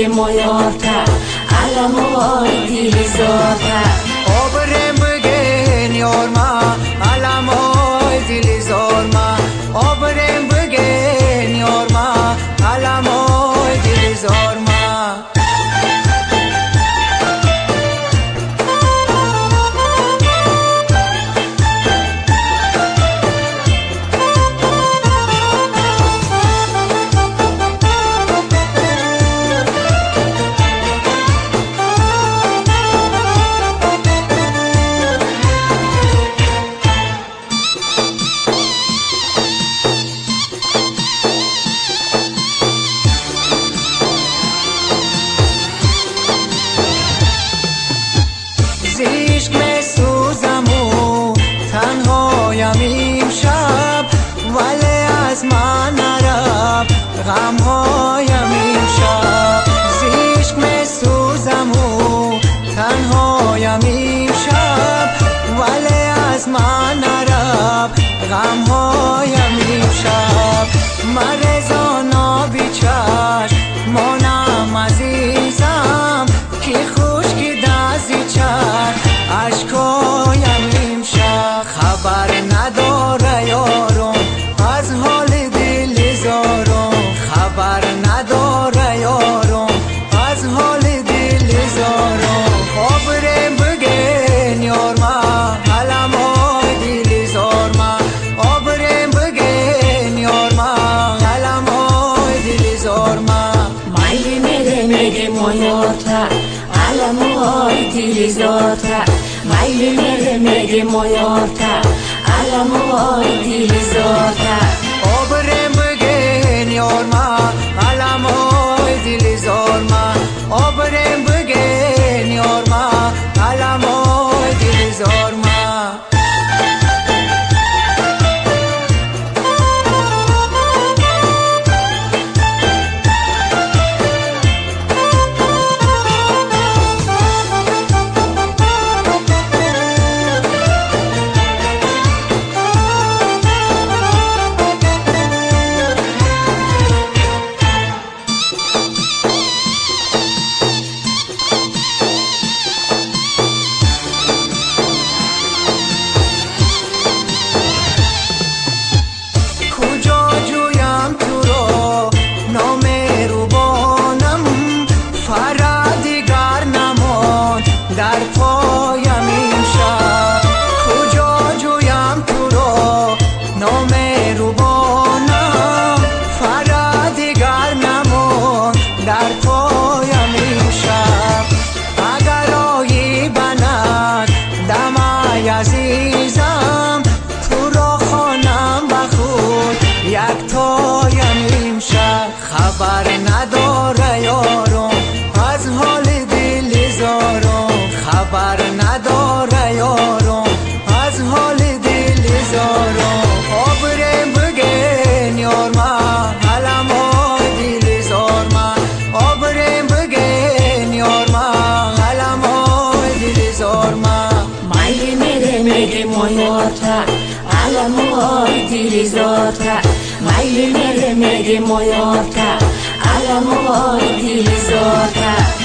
mege moyorta alamoy dilizorta obrem begen yorma alamoy dilizorma obrem begen yorma alamoy dilizorma عشق میسوزم و تنهایم امشب ولی از من نرفت غمهایم امشب عشق میسوزم و تنهایم امشب ولی از من نرفت غمهایم امشب مرزانا بیچش مانم عزیزم که خشکی دزی چر عشقایم امشب خبر نداره یارم از حال دل زارم خبر نداره یارم از حال دل زارم آبرم بگن یارما علمای دل زارما آبرم بگن یارما علمای دل زارما مایلی mege moyorta alamoy dilizorta mایلی mege moyorta alamoy dilizorta obrem begen yorma alamoy dilizorma obrem begen yorma alamoy dilizorma در پایم امشب کجا جویم تو را نامهربانم فرادیگر نمان در پایم امشب اگر آیی بند دمای عزیزم تو را خوانم بخود یک تایم امشب خبر نداره یارم از حال دل زارم خبر نداره یارم از حال دل زارم آبرم بگن یارما علمای دل زارما آبرم بگن یارما علمای دل زارما مایلی mege moyorta alamoy dilizorta mایلی mege moyorta alamoy dilizorta